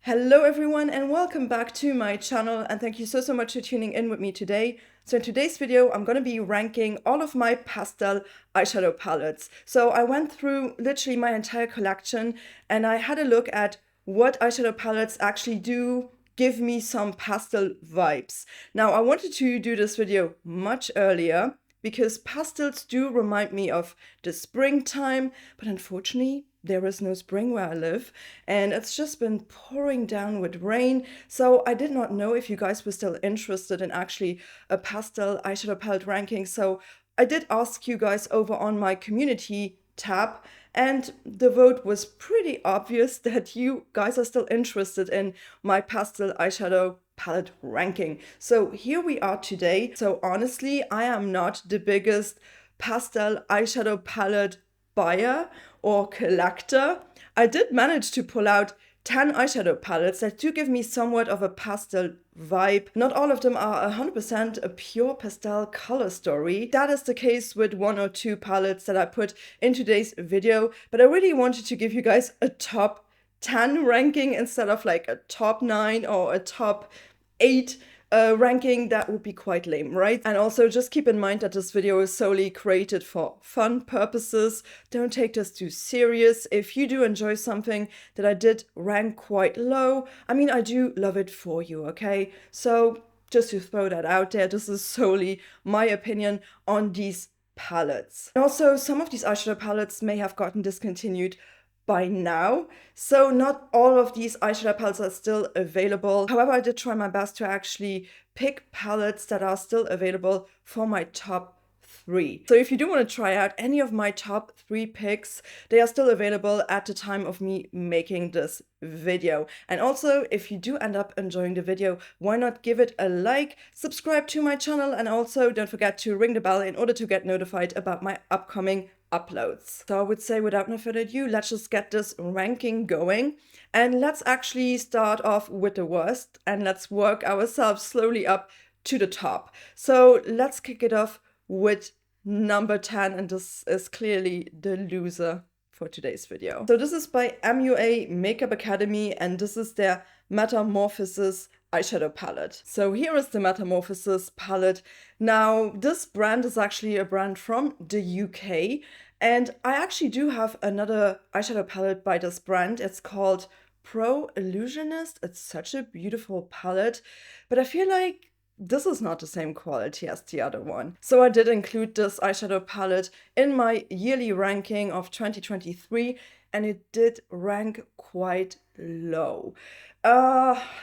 Hello everyone and welcome back to my channel, and thank you so much for tuning in with me today. So in today's video I'm going to be ranking all of my pastel eyeshadow palettes. So I went through literally my entire collection and I had a look at what eyeshadow palettes actually do give me some pastel vibes. Now I wanted to do this video much earlier because pastels do remind me of the springtime, but unfortunately there is no spring where I live, and it's just been pouring down with rain. So I did not know if you guys were still interested in actually a pastel eyeshadow palette ranking. So I did ask you guys over on my community tab, and the vote was pretty obvious that you guys are still interested in my pastel eyeshadow palette ranking. So here we are today. So honestly, I am not the biggest pastel eyeshadow palette buyer or collector. I did manage to pull out 10 eyeshadow palettes that do give me somewhat of a pastel vibe. Not all of them are 100% a pure pastel color story. That is the case with one or two palettes that I put in today's video, but I really wanted to give you guys a top 10 ranking instead of like a top 9 or a top 8 ranking. That would be quite lame, right? And also just keep in mind that this video is solely created for fun purposes. Don't take this too serious. If you do enjoy something that I did rank quite low, I mean, I do love it for you, okay? So just to throw that out there, this is solely my opinion on these palettes. And also, some of these eyeshadow palettes may have gotten discontinued by now, so not all of these eyeshadow palettes are still available. However, I did try my best to actually pick palettes that are still available for my top 3. So if you do want to try out any of my top 3 picks, they are still available at the time of me making this video. And also, if you do end up enjoying the video, why not give it a like, subscribe to my channel, and also don't forget to ring the bell in order to get notified about my upcoming uploads. So I would say, without no further ado, let's just get this ranking going, and let's actually start off with the worst and let's work ourselves slowly up to the top. So let's kick it off with number 10, and this is clearly the loser for today's video. So this is by MUA Makeup Academy, and this is their Metamorphosis eyeshadow palette. So here is the Metamorphosis palette. Now, this brand is actually a brand from the UK, and I actually do have another eyeshadow palette by this brand. It's called Pro Illusionist. It's such a beautiful palette, but I feel like this is not the same quality as the other one. So I did include this eyeshadow palette in my yearly ranking of 2023, and it did rank quite low.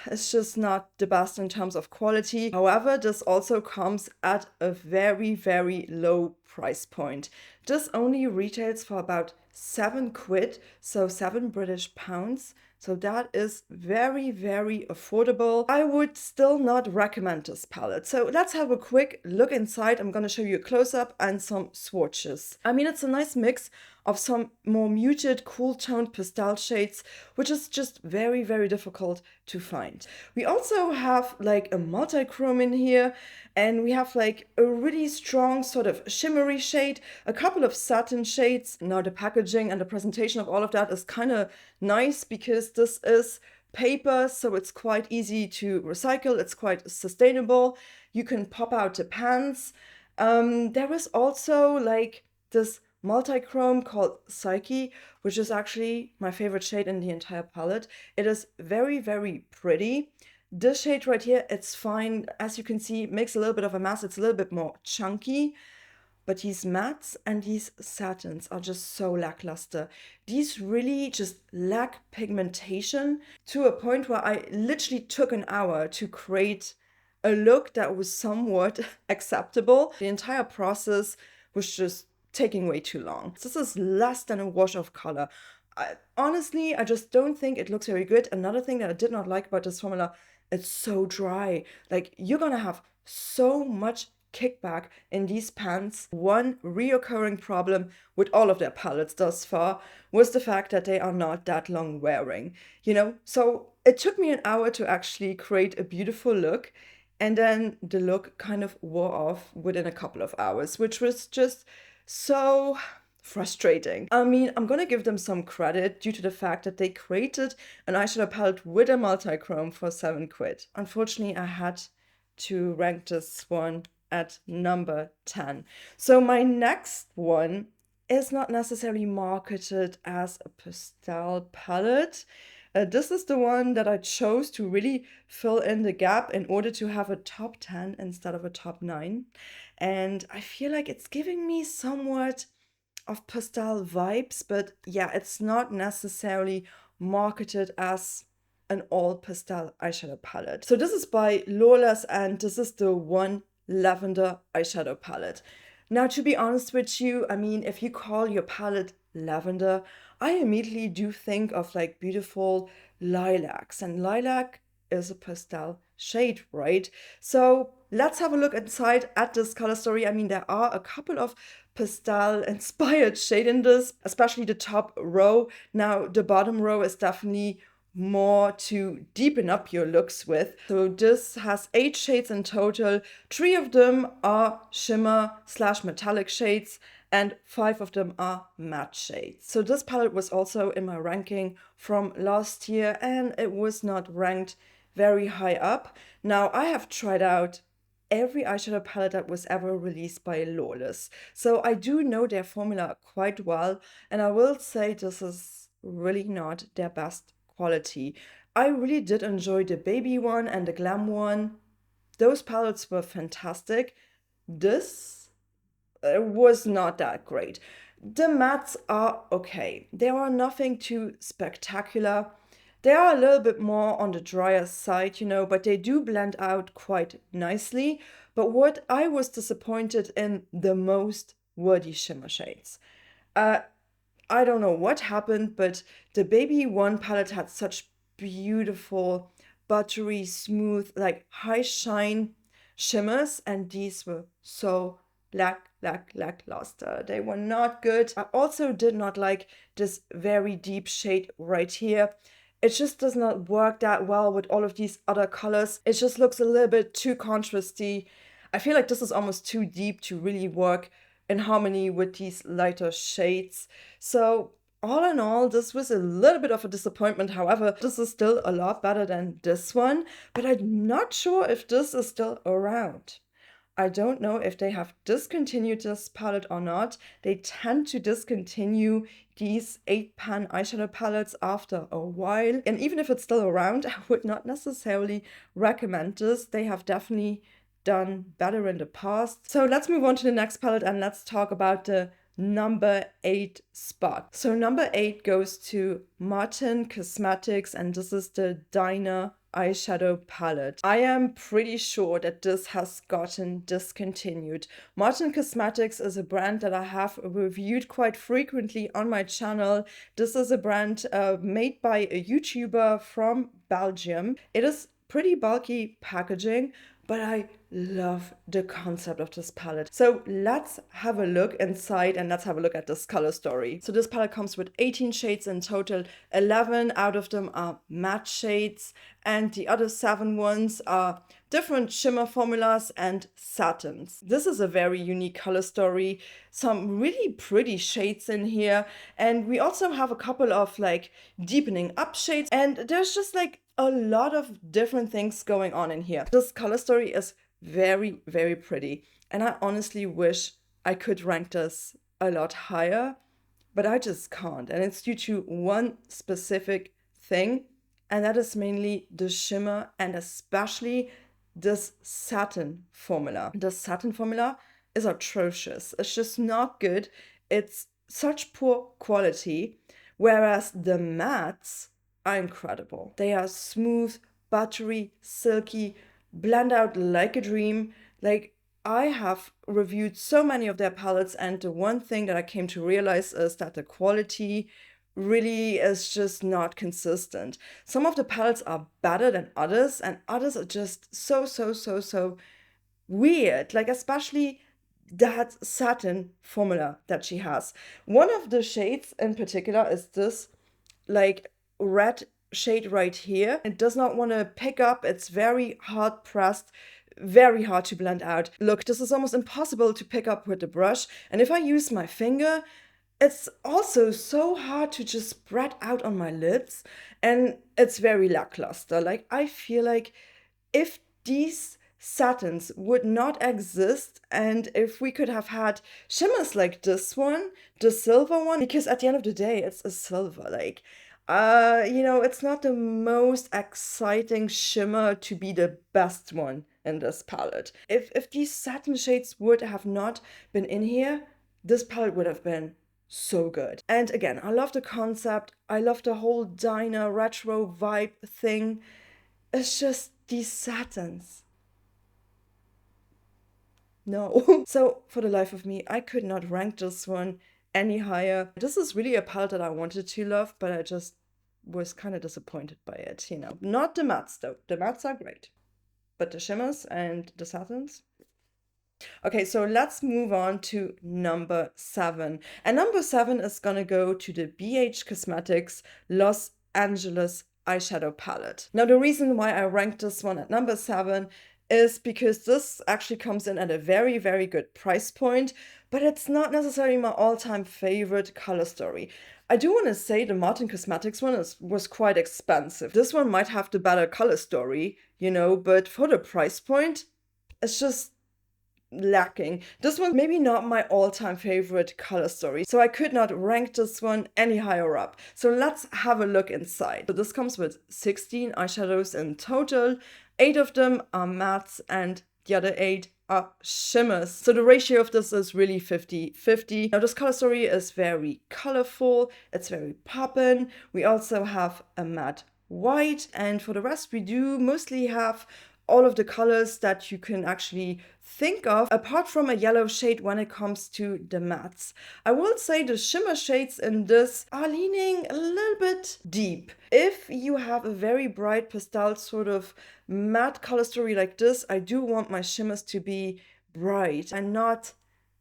It's just not the best in terms of quality. However, this also comes at a very low price point. This only retails for about 7 quid, so 7 British pounds. So that is very affordable. I would still not recommend this palette. So let's have a quick look inside. I'm gonna show you a close-up and some swatches. I mean, it's a nice mix of some more muted, cool toned pastel shades, which is just very difficult to find. We also have like a multi-chrome in here, and we have like a really strong sort of shimmery shade, a couple of satin shades. Now the packaging and the presentation of all of that is kind of nice because this is paper, so it's quite easy to recycle, it's quite sustainable. You can pop out the pans. There is also like this multi-chrome called Psyche, which is actually my favorite shade in the entire palette. It is very pretty. This shade right here, it's fine. As you can see, it makes a little bit of a mess. It's a little bit more chunky, but these mattes and these satins are just so lackluster. These really just lack pigmentation to a point where I literally took an hour to create a look that was somewhat acceptable. The entire process was just taking way too long. This is less than a wash of color. Honestly, I just don't think it looks very good. Another thing that I did not like about this formula, it's so dry. Like, you're gonna have so much kickback in these pans. One reoccurring problem with all of their palettes thus far was the fact that they are not that long wearing, you know? So it took me an hour to actually create a beautiful look, and then the look kind of wore off within a couple of hours, which was just so frustrating. I mean, I'm gonna give them some credit due to the fact that they created an eyeshadow palette with a multi-chrome for 7 quid. Unfortunately, I had to rank this one at number 10. So my next one is not necessarily marketed as a pastel palette. This is the one that I chose to really fill in the gap in order to have a top 10 instead of a top 9. And I feel like it's giving me somewhat of pastel vibes, but yeah, it's not necessarily marketed as an all pastel eyeshadow palette. So this is by Lawless, and this is the One Lavender eyeshadow palette. Now, to be honest with you, I mean, if you call your palette lavender, I immediately do think of like beautiful lilacs, and lilac is a pastel shade, right? So let's have a look inside at this color story. I mean, there are a couple of pastel inspired shade in this, especially the top row. Now, the bottom row is definitely more to deepen up your looks with. So this has 8 shades in total. 3 of them are shimmer / metallic shades and 5 of them are matte shades. So this palette was also in my ranking from last year and it was not ranked very high up. Now I have tried out every eyeshadow palette that was ever released by Lawless. So I do know their formula quite well, and I will say this is really not their best quality. I really did enjoy the baby one and the glam one. Those palettes were fantastic. This was not that great. The mattes are okay. They are nothing too spectacular. They are a little bit more on the drier side, you know, but they do blend out quite nicely. But what I was disappointed in the most were the shimmer shades. I don't know what happened, but the baby one palette had such beautiful, buttery, smooth, like high shine shimmers, and these were so lackluster. They were not good. I also did not like this very deep shade right here. It just does not work that well with all of these other colors. It just looks a little bit too contrasty. I feel like this is almost too deep to really work in harmony with these lighter shades. So all in all, this was a little bit of a disappointment. However, this is still a lot better than this one, but I'm not sure if this is still around. I don't know if they have discontinued this palette or not. They tend to discontinue these 8-pan eyeshadow palettes after a while. And even if it's still around, I would not necessarily recommend this. They have definitely done better in the past. So let's move on to the next palette and let's talk about the number 8 spot. So number 8 goes to Martin Cosmetics, and this is the Diner eyeshadow palette. I am pretty sure that this has gotten discontinued. Martin Cosmetics is a brand that I have reviewed quite frequently on my channel. This is a brand made by a YouTuber from Belgium. It is pretty bulky packaging, but I love the concept of this palette. So let's have a look inside and let's have a look at this color story. So this palette comes with 18 shades in total. 11 out of them are matte shades and the other 7 ones are different shimmer formulas and satins. This is a very unique color story. Some really pretty shades in here. And we also have a couple of like deepening up shades, and there's just like a lot of different things going on in here. This color story is very, very pretty. And I honestly wish I could rank this a lot higher, but I just can't. And it's due to one specific thing, and that is mainly the shimmer and especially this satin formula. The satin formula is atrocious. It's just not good. It's such poor quality, whereas the mattes are incredible. They are smooth, buttery, silky, blend out like a dream. Like, I have reviewed so many of their palettes, and the one thing that I came to realize is that the quality really is just not consistent. Some of the palettes are better than others, and others are just so weird. Like, especially that satin formula that she has. One of the shades in particular is this like red shade right here. It does not want to pick up. It's very hard pressed, very hard to blend out. Look, this is almost impossible to pick up with the brush. And if I use my finger, It's also so hard to just spread out on my lids, and it's very lackluster. Like, I feel like if these satins would not exist and if we could have had shimmers like this one, the silver one, because at the end of the day, it's a silver. Like, it's not the most exciting shimmer to be the best one in this palette. If these satin shades would have not been in here, this palette would have been so good. And again, I love the concept. I love the whole diner retro vibe thing. It's just these satins. No. So for the life of me, I could not rank this one any higher. This is really a palette that I wanted to love, but I just was kind of disappointed by it, you know. Not the mattes though. The mattes are great. But the shimmers and the satins. Okay, so let's move on to number 7. And number 7 is gonna go to the BH Cosmetics Los Angeles eyeshadow palette. Now, the reason why I ranked this one at number 7 is because this actually comes in at a very, very good price point, but it's not necessarily my all-time favorite color story. I do want to say the Martin Cosmetics one was quite expensive. This one might have the better color story, you know, but for the price point, it's just lacking. This one maybe not my all-time favorite color story, so I could not rank this one any higher up. So let's have a look inside. So this comes with 16 eyeshadows in total. 8 of them are mattes and the other 8 are shimmers. So the ratio of this is really 50-50. Now this color story is very colorful, it's very poppin'. We also have a matte white, and for the rest we do mostly have all of the colors that you can actually think of, apart from a yellow shade when it comes to the mattes. I will say the shimmer shades in this are leaning a little bit deep. If you have a very bright pastel sort of matte color story like this, I do want my shimmers to be bright and not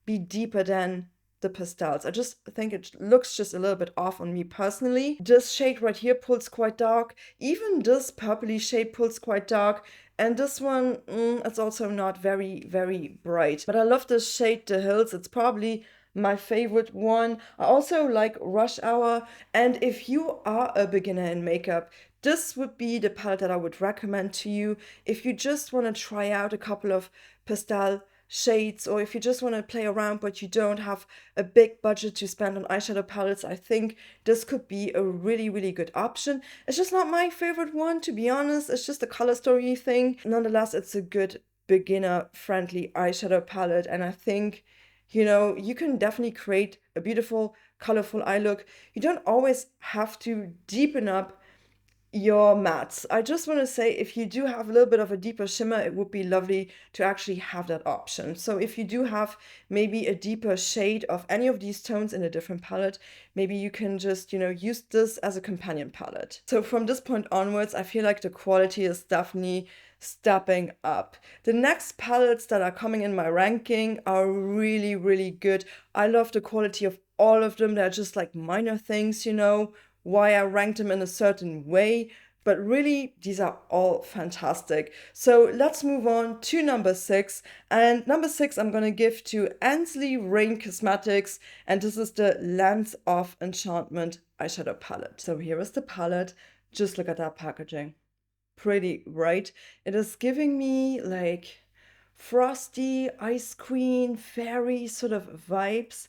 be deeper than the pastels. I just think it looks just a little bit off on me personally. This shade right here pulls quite dark. Even this purpley shade pulls quite dark. And this one, it's also not very, very bright. But I love this shade, The Hills. It's probably my favorite one. I also like Rush Hour. And if you are a beginner in makeup, this would be the palette that I would recommend to you. If you just want to try out a couple of pastel shades, or if you just want to play around but you don't have a big budget to spend on eyeshadow palettes, I think this could be a really, really good option. It's just not my favorite one, to be honest. It's just a color story thing. Nonetheless, it's a good beginner-friendly eyeshadow palette, and I think, you know, you can definitely create a beautiful, colorful eye look. You don't always have to deepen up your mattes. I just want to say, if you do have a little bit of a deeper shimmer, it would be lovely to actually have that option. So if you do have maybe a deeper shade of any of these tones in a different palette, maybe you can just, you know, use this as a companion palette. So from this point onwards, I feel like the quality is definitely stepping up. The next palettes that are coming in my ranking are really, really good. I love the quality of all of them. They're just like minor things, you know, why I ranked them in a certain way, but really these are all fantastic. So let's move on to number 6, and number 6 I'm gonna give to Ansley Rain Cosmetics, and this is the Lands of Enchantment eyeshadow palette. So here is the palette. Just look at that packaging. Pretty, right? It is giving me like frosty, ice queen, fairy sort of vibes.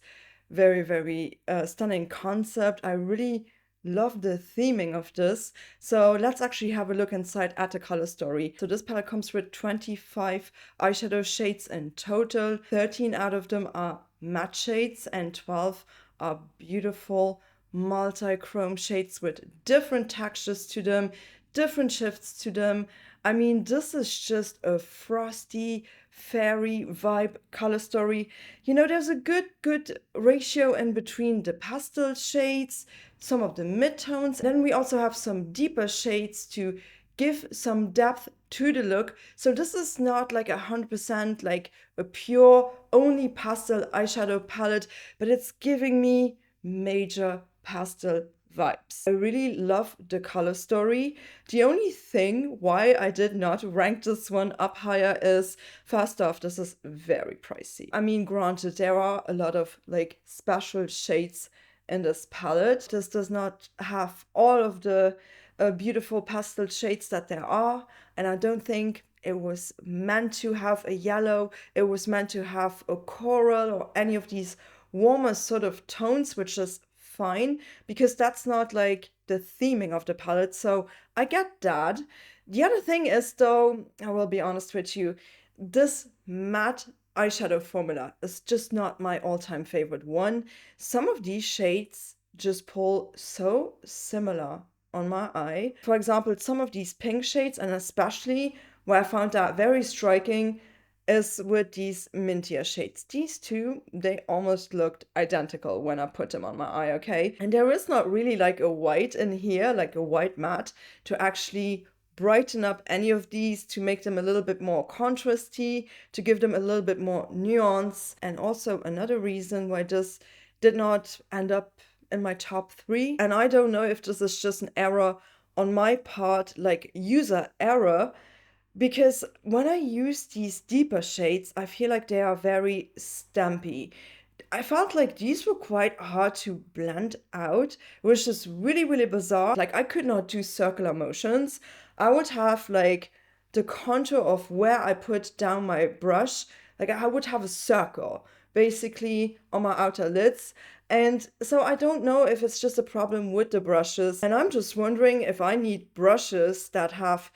Very, very stunning concept. I really love the theming of this. So let's actually have a look inside at the color story. So this palette comes with 25 eyeshadow shades in total. 13 out of them are matte shades and 12 are beautiful multi-chrome shades with different textures to them, different shifts to them. I mean, this is just a frosty, fairy vibe color story. You know, there's a good ratio in between the pastel shades, some of the midtones. Then we also have some deeper shades to give some depth to the look. So this is not like 100% like a pure only pastel eyeshadow palette, but it's giving me major pastel vibes. I really love the color story. The only thing why I did not rank this one up higher is, first off, this is very pricey. I mean, granted, there are a lot of like special shades in this palette. This does not have all of the beautiful pastel shades that there are, and I don't think it was meant to have a yellow, it was meant to have a coral or any of these warmer sort of tones, which is fine because that's not like the theming of the palette. So I get that. The other thing is, though, I will be honest with you, this matte eyeshadow formula is just not my all-time favorite one. Some of these shades just pull so similar on my eye. For example, some of these pink shades, and especially where I found that very striking is with these mintier shades. These two, they almost looked identical when I put them on my eye, okay? And there is not really like a white in here, like a white matte, to actually brighten up any of these, to make them a little bit more contrasty, to give them a little bit more nuance. And also another reason why this did not end up in my top 3, and I don't know if this is just an error on my part, like user error, because when I use these deeper shades, I feel like they are very stampy. I felt like these were quite hard to blend out, which is really, really bizarre. Like I could not do circular motions. I would have like the contour of where I put down my brush, like I would have a circle basically on my outer lids. And so I don't know if it's just a problem with the brushes. And I'm just wondering if I need brushes that have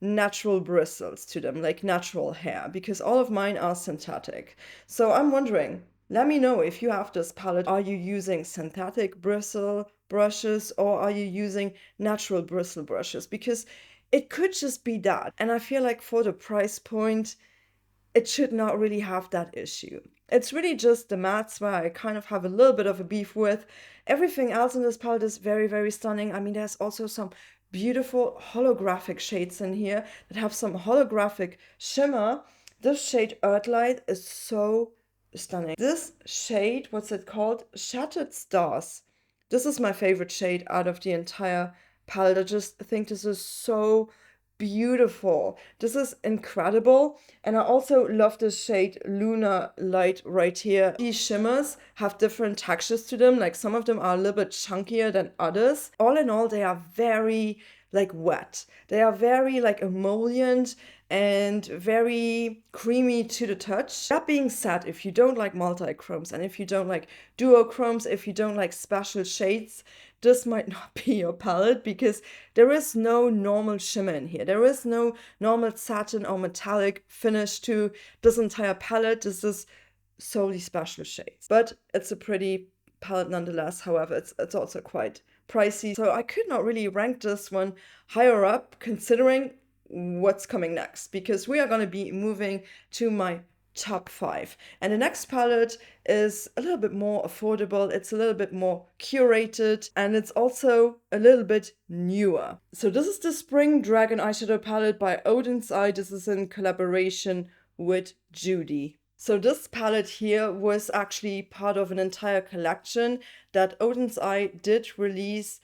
natural bristles to them, like natural hair, because all of mine are synthetic. So I'm wondering, let me know if you have this palette. Are you using synthetic bristle brushes or are you using natural bristle brushes? Because it could just be that. And I feel like for the price point, it should not really have that issue. It's really just the mattes where I kind of have a little bit of a beef with. Everything else in this palette is very, very stunning. I mean, there's also some beautiful holographic shades in here that have some holographic shimmer. This shade Earthlight is so stunning. This shade, what's it called? Shattered Stars. This is my favorite shade out of the entire palette. I just think this is so beautiful. This is incredible. And I also love this shade Lunar Light right here. These shimmers have different textures to them. Like some of them are a little bit chunkier than others. All in all, they are very like wet. They are very like emollient and very creamy to the touch. That being said, if you don't like multi-chromes and if you don't like duochromes, if you don't like special shades, this might not be your palette because there is no normal shimmer in here. There is no normal satin or metallic finish to this entire palette. This is solely special shades. But it's a pretty palette nonetheless. However, it's also quite pricey. So I could not really rank this one higher up considering what's coming next, because we are going to be moving to my top 5. And the next palette is a little bit more affordable, it's a little bit more curated, and it's also a little bit newer. So this is the Spring Dragon eyeshadow palette by Odin's Eye. This is in collaboration with Judy. So this palette here was actually part of an entire collection that Odin's Eye did release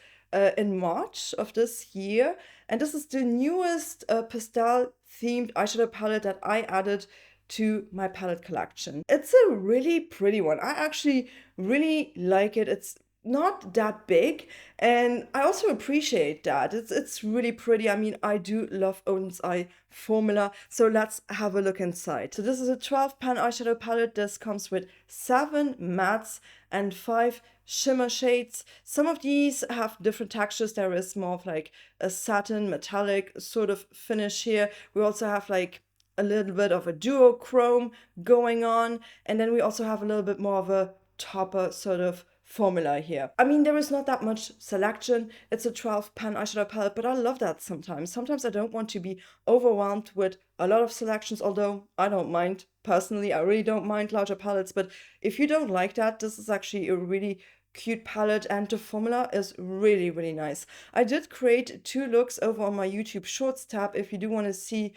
in March of this year. And this is the newest pastel themed eyeshadow palette that I added to my palette collection. It's a really pretty one. I actually really like it. It's not that big, and I also appreciate that. It's really pretty. I mean, I do love Odin's Eye formula, so let's have a look inside. So this is a 12-pan eyeshadow palette. This comes with 7 mattes and 5 shimmer shades. Some of these have different textures. There is more of like a satin metallic sort of finish here. We also have like a little bit of a duochrome going on, and then we also have a little bit more of a topper sort of formula here. I mean, there is not that much selection. It's a 12-pan eyeshadow palette, but I love that sometimes. Sometimes I don't want to be overwhelmed with a lot of selections, although I don't mind. Personally, I really don't mind larger palettes, but if you don't like that, this is actually a really cute palette, and the formula is really, really nice. I did create 2 looks over on my YouTube Shorts tab if you do want to see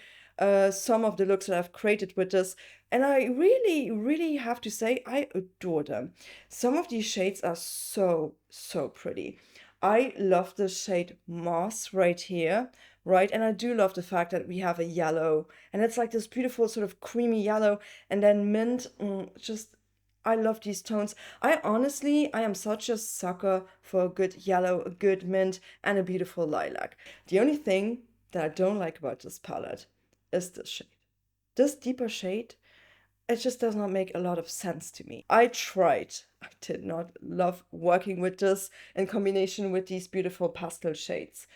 some of the looks that I've created with this, and I really, really have to say I adore them. Some of these shades are so pretty. I love the shade Moss right here, right? And I do love the fact that we have a yellow, and it's like this beautiful sort of creamy yellow, and then mint, just, I love these tones. I am such a sucker for a good yellow, a good mint, and a beautiful lilac. The only thing that I don't like about this palette is this shade. This deeper shade, it just does not make a lot of sense to me. I tried. I did not love working with this in combination with these beautiful pastel shades.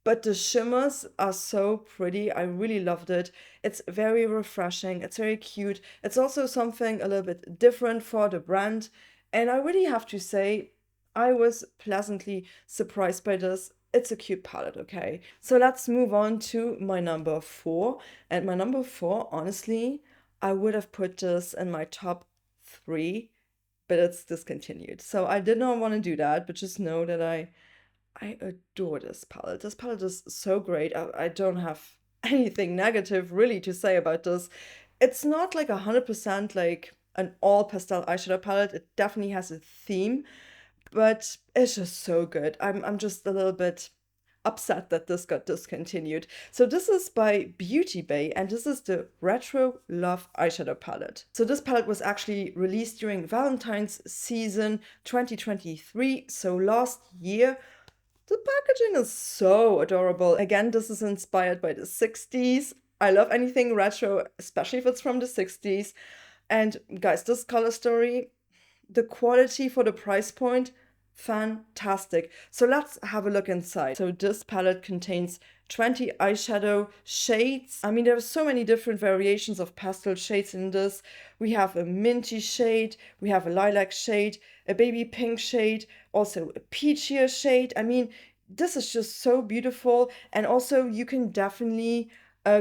But the shimmers are so pretty. I really loved it. It's very refreshing. It's very cute. It's also something a little bit different for the brand. And I really have to say, I was pleasantly surprised by this. It's a cute palette, okay? So let's move on to my number 4. And my number 4, honestly, I would have put this in my top 3, but it's discontinued. So I did not want to do that, but just know that I adore this palette. This palette is so great. I don't have anything negative really to say about this. It's not like 100% like an all pastel eyeshadow palette. It definitely has a theme, but it's just so good. I'm just a little bit upset that this got discontinued. So this is by Beauty Bay, and this is the Retro Love eyeshadow palette. So this palette was actually released during Valentine's season 2023, so last year. The packaging is so adorable. Again, this is inspired by the 60s. I love anything retro, especially if it's from the 60s. And guys, this color story, the quality for the price point, fantastic. So let's have a look inside. So this palette contains 20 eyeshadow shades. I mean, there are so many different variations of pastel shades in this. We have a minty shade, we have a lilac shade, a baby pink shade, also a peachier shade. I mean, this is just so beautiful. And also you can definitely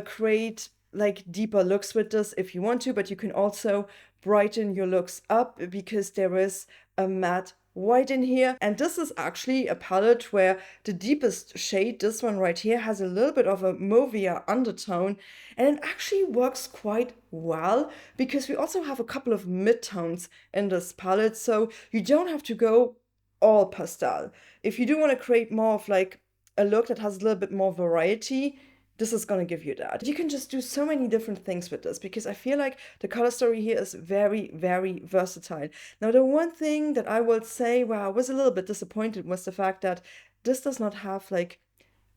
create like deeper looks with this if you want to, but you can also brighten your looks up because there is a matte white in here. And this is actually a palette where the deepest shade, this one right here, has a little bit of a mauvier undertone, and it actually works quite well because we also have a couple of midtones in this palette, so you don't have to go all pastel. If you do want to create more of like a look that has a little bit more variety, this is going to give you that. You can just do so many different things with this because I feel like the color story here is very, very versatile. Now, the one thing that I will say where I was a little bit disappointed was the fact that this does not have like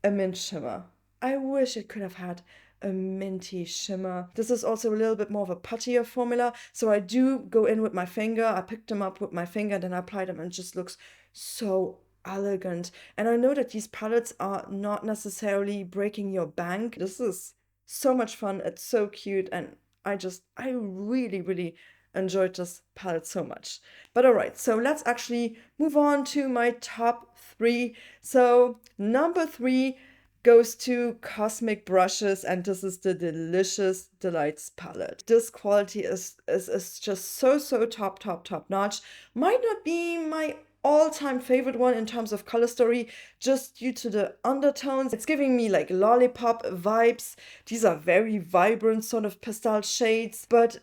a mint shimmer. I wish it could have had a minty shimmer. This is also a little bit more of a puttier formula, so I do go in with my finger. I pick them up with my finger, then I apply them, and it just looks so elegant. And I know that these palettes are not necessarily breaking your bank. This is so much fun. It's so cute, and I really, really enjoyed this palette so much. But all right, so let's actually move on to my top 3. So number 3 goes to Cosmic Brushes, and this is the Delicious Delights palette. This quality is just so top notch. Might not be my all-time favorite one in terms of color story, just due to the undertones. It's giving me like lollipop vibes. These are very vibrant sort of pastel shades, but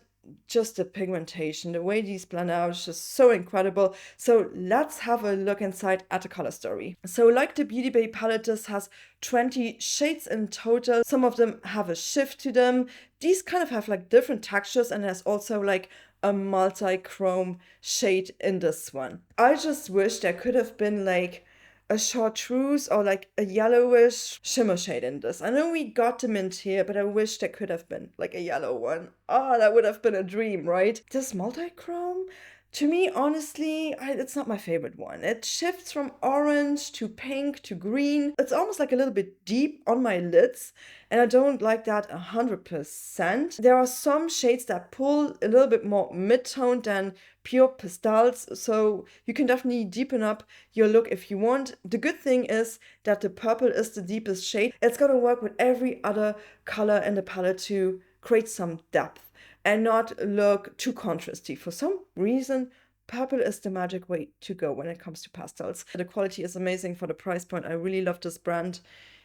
just the pigmentation, the way these blend out is just so incredible. So let's have a look inside at the color story. So like the Beauty Bay palette, this has 20 shades in total. Some of them have a shift to them. These kind of have like different textures, and there's also like a multi-chrome shade in this one. I just wish there could have been like a chartreuse or like a yellowish shimmer shade in this. I know we got the mint here, but I wish there could have been like a yellow one. Oh, that would have been a dream, right? This multi-chrome, to me, honestly, it's not my favorite one. It shifts from orange to pink to green. It's almost like a little bit deep on my lids, and I don't like that 100%. There are some shades that pull a little bit more mid-tone than pure pastels, so you can definitely deepen up your look if you want. The good thing is that the purple is the deepest shade. It's gonna work with every other color in the palette to create some depth and not look too contrasty. For some reason, purple is the magic way to go when it comes to pastels. The quality is amazing for the price point. I really love this brand.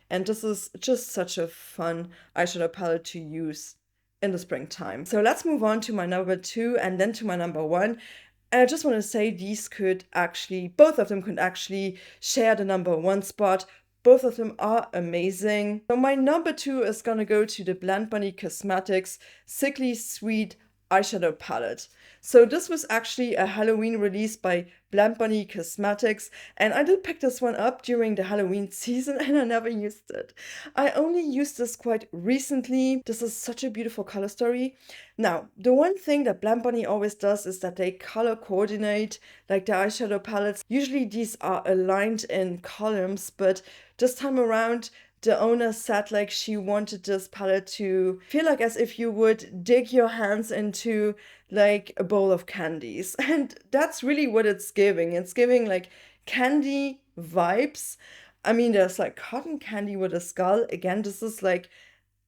And this is just such a fun eyeshadow palette to use in the springtime. So let's move on to my number 2 and then to my number 1. And I just want to say these could actually, both of them could actually share the number one spot. Both of them are amazing. So my number two is gonna go to the Blend Bunny Cosmetics Sickly Sweet eyeshadow palette. So this was actually a Halloween release by Blend Bunny Cosmetics, and I did pick this one up during the Halloween season and I never used it. I only used this quite recently. This is such a beautiful color story. Now, the one thing that Blend Bunny always does is that they color coordinate like the eyeshadow palettes. Usually these are aligned in columns, but this time around the owner said like she wanted this palette to feel like as if you would dig your hands into like a bowl of candies. And that's really what it's giving. It's giving like candy vibes. I mean, there's like cotton candy with a skull. Again, this is like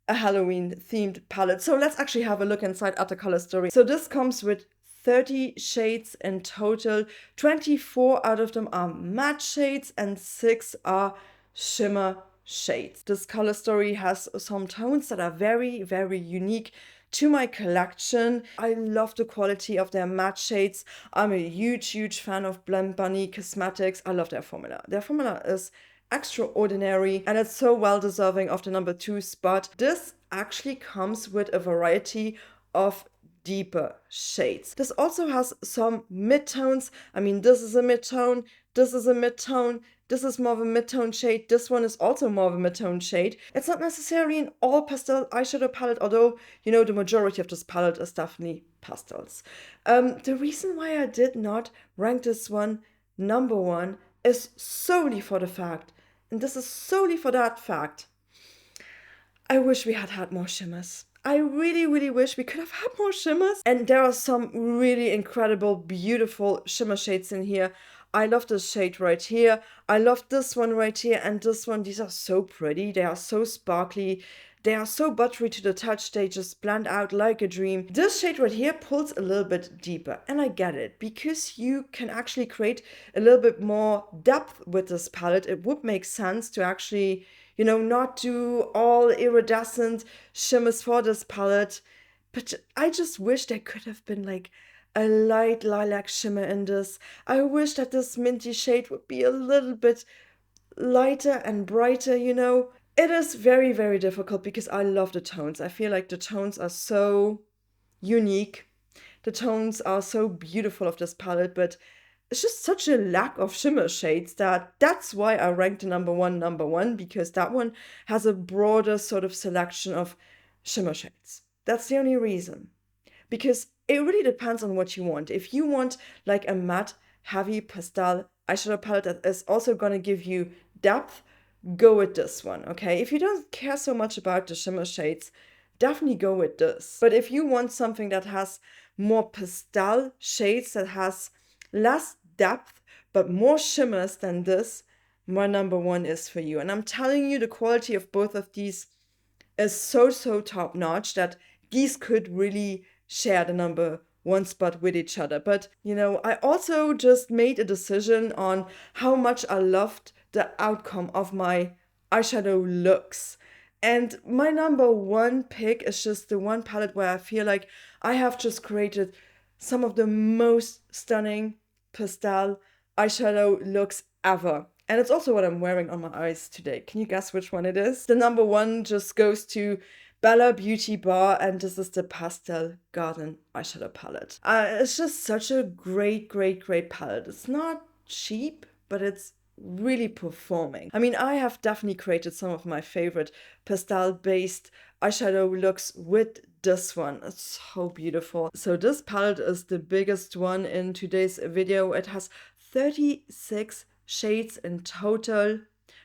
a Halloween themed palette. So let's actually have a look inside at the color story. So this comes with 30 shades in total. 24 out of them are matte shades and 6 are shimmer shades. This color story has some tones that are very, very unique to my collection. I love the quality of their matte shades. I'm a huge fan of Blend Bunny Cosmetics. I love their formula. Their formula is extraordinary and it's so well deserving of the number two spot. This actually comes with a variety of deeper shades. This also has some midtones. I mean, this is a midtone, this is a midtone, this is more of a midtone shade, this one is also more of a midtone shade. It's not necessarily an all pastel eyeshadow palette, although, you know, the majority of this palette is definitely pastels. The reason why I did not rank this one number one is solely for the fact, and this is solely for that fact, I wish we had had more shimmers. I really wish we could have had more shimmers. And there are some really incredible, beautiful shimmer shades in here. I love this shade right here. I love this one right here and this one. These are so pretty. They are so sparkly. They are so buttery to the touch. They just blend out like a dream. This shade right here pulls a little bit deeper. And I get it. Because you can actually create a little bit more depth with this palette, it would make sense to actually, you know, not do all iridescent shimmers for this palette. But I just wish there could have been like a light lilac shimmer in this. I wish that this minty shade would be a little bit lighter and brighter, you know. It is very difficult because I love the tones. I feel like the tones are so unique. The tones are so beautiful of this palette, but it's just such a lack of shimmer shades that's why I ranked the number one, because that one has a broader sort of selection of shimmer shades. That's the only reason. Because it really depends on what you want. If you want like a matte, heavy pastel eyeshadow palette that is also going to give you depth, go with this one, okay? If you don't care so much about the shimmer shades, definitely go with this. But if you want something that has more pastel shades, that has less depth but more shimmers than this, my number one is for you. And I'm telling you, the quality of both of these is so top notch that these could really share the number one spot with each other. But you know, I also just made a decision on how much I loved the outcome of my eyeshadow looks. And my number one pick is just the one palette where I feel like I have just created some of the most stunning pastel eyeshadow looks ever. And it's also what I'm wearing on my eyes today. Can you guess which one it is? The number one just goes to Bella Beauty Bar, and this is the Pastel Garden eyeshadow palette. It's just such a great palette. It's not cheap, but it's really performing. I mean, I have definitely created some of my favorite pastel-based eyeshadow looks with this one. It's so beautiful. So this palette is the biggest one in today's video. It has 36 shades in total.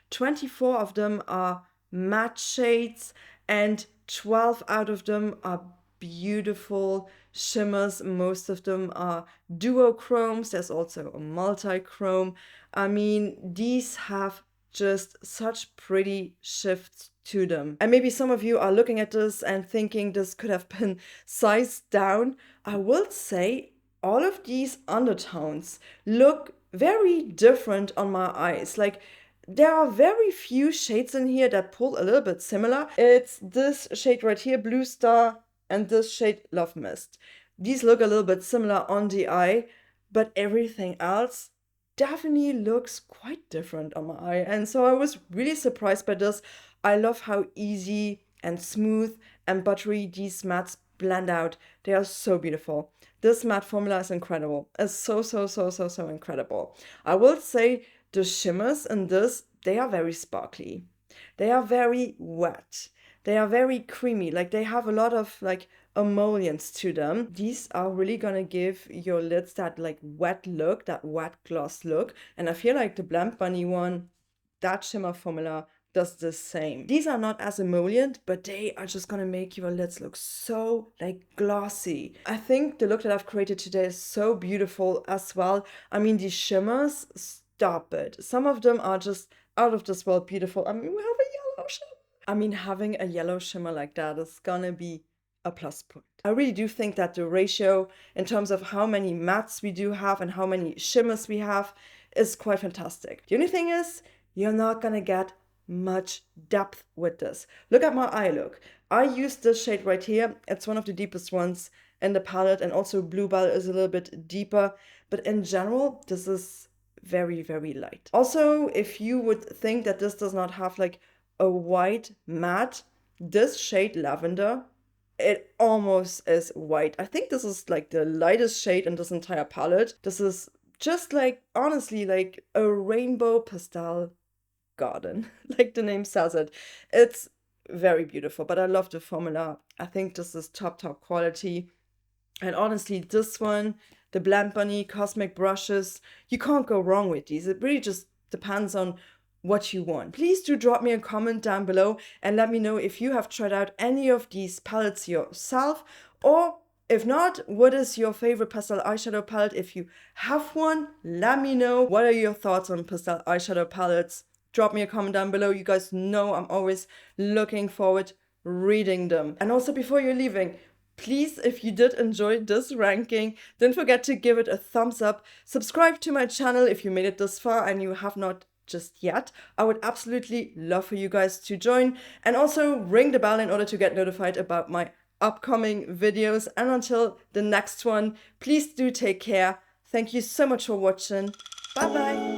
24 of them are matte shades and 12 out of them are beautiful shimmers. Most of them are duochromes. There's also a multi-chrome. I mean, these have just such pretty shifts to them. And maybe some of you are looking at this and thinking this could have been sized down. I will say all of these undertones look very different on my eyes. Like, there are very few shades in here that pull a little bit similar. It's this shade right here, Blue Star, and this shade, Love Mist. These look a little bit similar on the eye, but everything else definitely looks quite different on my eye. And so I was really surprised by this. I love how easy and smooth and buttery these mattes blend out. They are so beautiful. This matte formula is incredible. It's so incredible. I will say the shimmers in this, they are very sparkly. They are very wet. They are very creamy. Like they have a lot of like emollients to them. These are really gonna give your lids that like wet look, that wet gloss look. And I feel like the Blend Bunny one, that shimmer formula does the same. These are not as emollient, but they are just gonna make your lids look so like glossy. I think the look that I've created today is so beautiful as well. I mean, these shimmers, stop it. Some of them are just out of this world beautiful. I mean, we have a yellow shimmer. I mean, having a yellow shimmer like that is gonna be a plus point. I really do think that the ratio in terms of how many mattes we do have and how many shimmers we have is quite fantastic. The only thing is, you're not gonna get much depth with this. Look at my eye look. I used this shade right here. It's one of the deepest ones in the palette, and also Bluebell is a little bit deeper, but in general, this is very, very light. Also, if you would think that this does not have like a white matte, this shade Lavender, it almost is white. I think this is like the lightest shade in this entire palette. This is just like, honestly, like a rainbow pastel garden, like the name says it. It's very beautiful, but I love the formula. I think this is top quality. And honestly, this one, the Blend Bunny Cosmic Brushes, you can't go wrong with these. It really just depends on what you want. Please do drop me a comment down below and let me know if you have tried out any of these palettes yourself, or if not, what is your favorite pastel eyeshadow palette? If you have one, let me know. What are your thoughts on pastel eyeshadow palettes? Drop me a comment down below. You guys know I'm always looking forward reading them. And also, before you're leaving, please, if you did enjoy this ranking, don't forget to give it a thumbs up. Subscribe to my channel if you made it this far and you have not just yet. I would absolutely love for you guys to join, and also ring the bell in order to get notified about my upcoming videos. And until the next one, please do take care. Thank you so much for watching. Bye bye.